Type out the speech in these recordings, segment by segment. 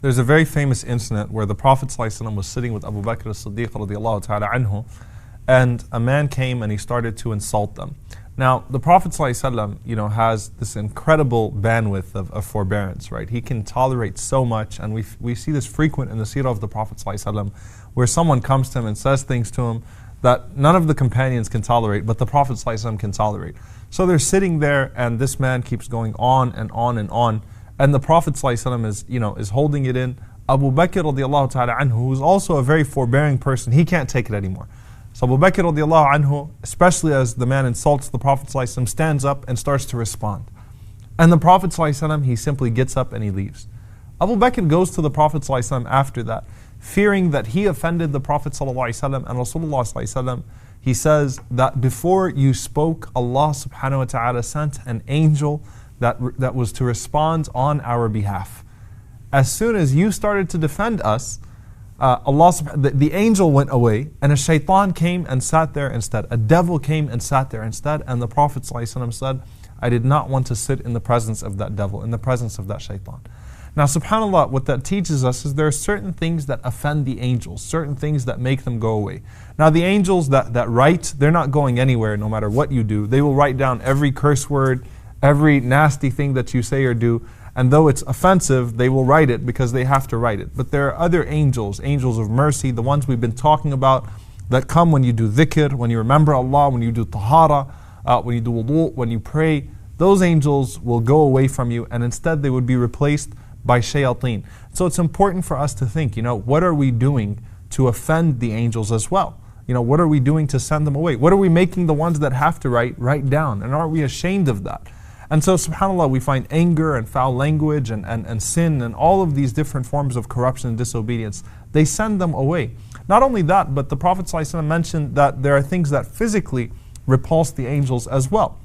There's a very famous incident where the Prophet ﷺ was sitting with Abu Bakr as-Siddiq radiallahu ta'ala anhu, and a man came and he started to insult them. Now, the Prophet ﷺ, has this incredible bandwidth of forbearance, right? He can tolerate so much, and we see this frequent in the seerah of the Prophet ﷺ, where someone comes to him and says things to him that none of the companions can tolerate, but the Prophet ﷺ can tolerate. So they're sitting there, and this man keeps going on and on and on, and the Prophet ﷺ is holding it in. Abu Bakr radiallahu ta'ala anhu, who's also a very forbearing person, he can't take it anymore. So Abu Bakr radiallahu anhu, especially as the man insults the Prophet ﷺ, stands up and starts to respond. And the Prophet ﷺ, he simply gets up and he leaves. Abu Bakr goes to the Prophet ﷺ after that, fearing that he offended the Prophet ﷺ and Rasulullah ﷺ. He says that before you spoke, Allah subhanahu wa ta'ala sent an angel that was to respond on our behalf. As soon as you started to defend us, the angel went away, and a shaitan came and sat there instead. A devil came and sat there instead, and the Prophet ﷺ said, I did not want to sit in the presence of that devil, in the presence of that shaitan. Now, subhanAllah, what that teaches us is there are certain things that offend the angels, certain things that make them go away. Now, the angels that write, they're not going anywhere no matter what you do. They will write down every curse word, every nasty thing that you say or do, and though it's offensive, they will write it because they have to write it. But there are other angels, angels of mercy, the ones we've been talking about, that come when you do dhikr, when you remember Allah, when you do tahara, when you do wudu, when you pray. Those angels will go away from you, and instead they would be replaced by shayateen. So it's important for us to think, what are we doing to offend the angels as well? What are we doing to send them away? What are we making the ones that have to write down? And aren't we ashamed of that? And so, subhanAllah, we find anger and foul language and sin and all of these different forms of corruption and disobedience. They send them away. Not only that, but the Prophet ﷺ mentioned that there are things that physically repulse the angels as well.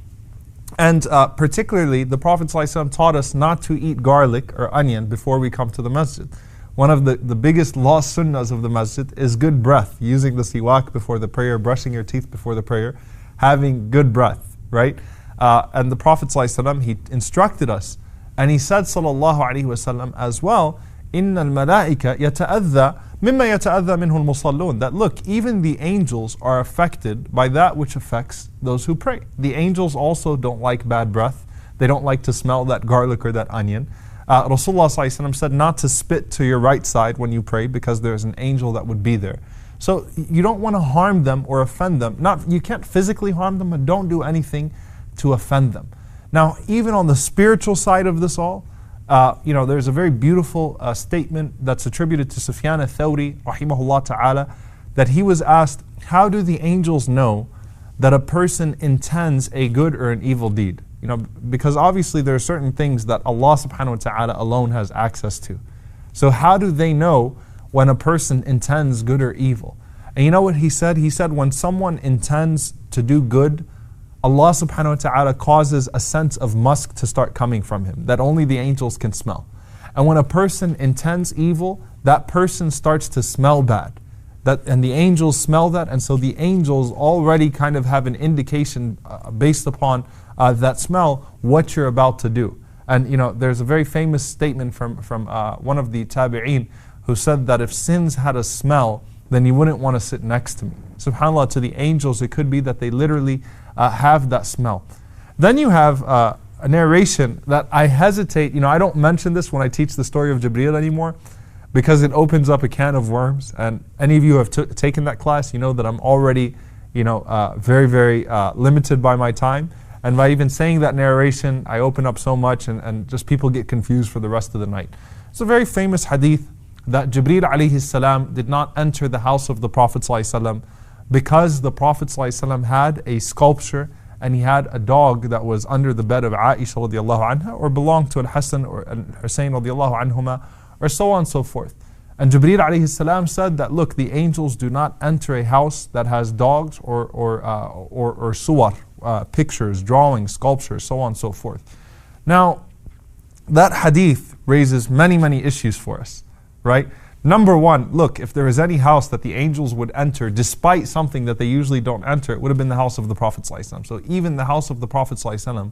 And particularly, the Prophet ﷺ taught us not to eat garlic or onion before we come to the masjid. One of the biggest lost sunnahs of the masjid is good breath, using the siwak before the prayer, brushing your teeth before the prayer, having good breath, right? And the Prophet ﷺ, he instructed us, and he said sallallahu alaihi wasallam as well, إِنَّ الْمَلَائِكَ يَتَأَذَّى مِمَّا يَتَأَذَّى مِنْهُ الْمُصَلُّونَ. That look, even the angels are affected by that which affects those who pray. The angels also don't like bad breath. They don't like to smell that garlic or that onion. Rasulullah ﷺ said not to spit to your right side when you pray because there's an angel that would be there. So you don't want to harm them or offend them. You can't physically harm them, but don't do anything to offend them. Now, even on the spiritual side of this all, there's a very beautiful statement that's attributed to Sufyan al-Thawri, rahimahullah ta'ala, that he was asked, how do the angels know that a person intends a good or an evil deed? Because obviously there are certain things that Allah subhanahu wa ta'ala alone has access to. So how do they know when a person intends good or evil? And you know what he said? He said when someone intends to do good, Allah subhanahu wa ta'ala causes a sense of musk to start coming from him that only the angels can smell. And when a person intends evil, that person starts to smell bad. And the angels smell that, and so the angels already kind of have an indication based upon that smell, what you're about to do. And there's a very famous statement from one of the tabi'een who said that if sins had a smell, then you wouldn't want to sit next to me. SubhanAllah, to the angels, it could be that they literally have that smell. Then you have a narration that I hesitate, I don't mention this when I teach the story of Jibreel anymore because it opens up a can of worms. And any of you who have taken that class, you know that I'm already, very, very limited by my time. And by even saying that narration, I open up so much and just people get confused for the rest of the night. It's a very famous hadith that Jibreel alayhi salam did not enter the house of the Prophet ﷺ because the Prophet ﷺ had a sculpture and he had a dog that was under the bed of Aisha radiallahu anha or belonged to Al-Hasan or Al-Hussein radiallahu anhuma or so on and so forth. And Jibreel alayhi salam said that look, the angels do not enter a house that has dogs or suwar, pictures, drawings, sculptures, so on and so forth. Now, that hadith raises many, many issues for us, right? Number one, look, if there is any house that the angels would enter despite something that they usually don't enter, it would have been the house of the Prophet ﷺ. So even the house of the Prophet ﷺ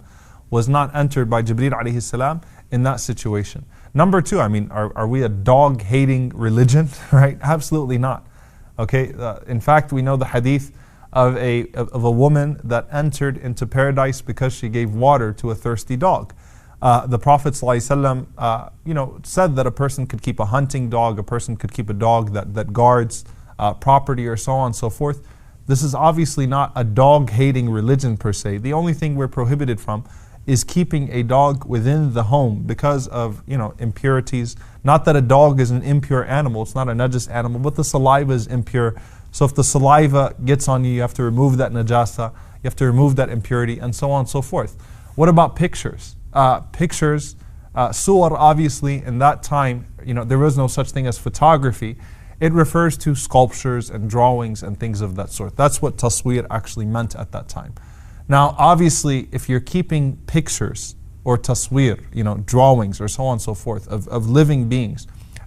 was not entered by Jibreel alayhi salam in that situation. Number two, I mean, are we a dog-hating religion? Right? Absolutely not. Okay. In fact, we know the hadith of a woman that entered into paradise because she gave water to a thirsty dog. The Prophet ﷺ, said that a person could keep a hunting dog, a person could keep a dog that guards property, or so on and so forth. This is obviously not a dog-hating religion per se. The only thing we're prohibited from is keeping a dog within the home because of impurities. Not that a dog is an impure animal; it's not a najis animal, but the saliva is impure. So if the saliva gets on you, you have to remove that najasa, you have to remove that impurity, and so on and so forth. What about pictures? Pictures, suwar, obviously in that time, there was no such thing as photography. It refers to sculptures and drawings and things of that sort. That's what tasweer actually meant at that time. Now, obviously, if you're keeping pictures or tasweer, drawings or so on and so forth of living beings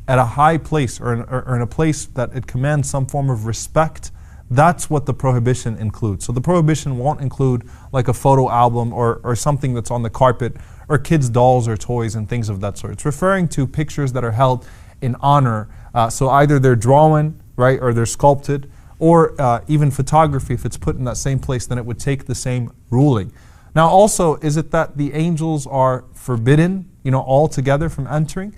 at a high place or in a place that it commands some form of respect, that's what the prohibition includes. So the prohibition won't include like a photo album or something that's on the carpet or kids' dolls or toys and things of that sort. It's referring to pictures that are held in honor. So either they're drawn, right, or they're sculpted, or even photography, if it's put in that same place, then it would take the same ruling. Now also, is it that the angels are forbidden, altogether from entering?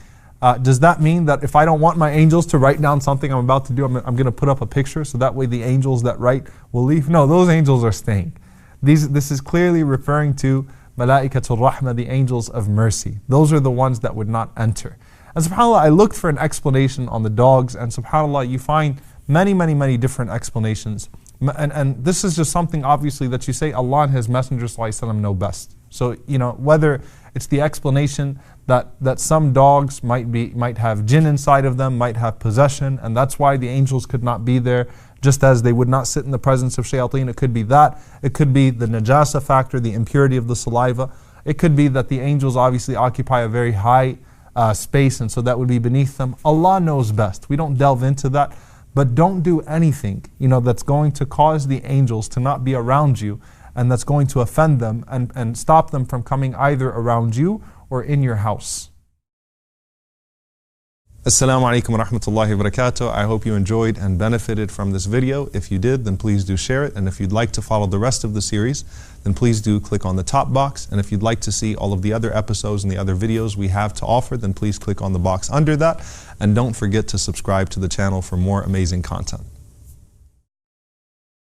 Does that mean that if I don't want my angels to write down something I'm about to do, I'm going to put up a picture so that way the angels that write will leave? No, those angels are staying. This is clearly referring to Malaikatul Rahmah, the angels of mercy. Those are the ones that would not enter. And subhanAllah, I looked for an explanation on the dogs, and subhanAllah, you find many different explanations. And this is just something obviously that you say Allah and His Messenger ﷺ know best. So, whether it's the explanation that some dogs might have jinn inside of them, might have possession, and that's why the angels could not be there, just as they would not sit in the presence of shayateen. It could be that. It could be the najasa factor, the impurity of the saliva. It could be that the angels obviously occupy a very high space, and so that would be beneath them. Allah knows best. We don't delve into that. But don't do anything, that's going to cause the angels to not be around you, and that's going to offend them and stop them from coming either around you or in your house. Assalamu alaikum wa rahmatullahi wa barakatuh. I hope you enjoyed and benefited from this video. If you did, then please do share it. And if you'd like to follow the rest of the series, then please do click on the top box. And if you'd like to see all of the other episodes and the other videos we have to offer, then please click on the box under that. And don't forget to subscribe to the channel for more amazing content.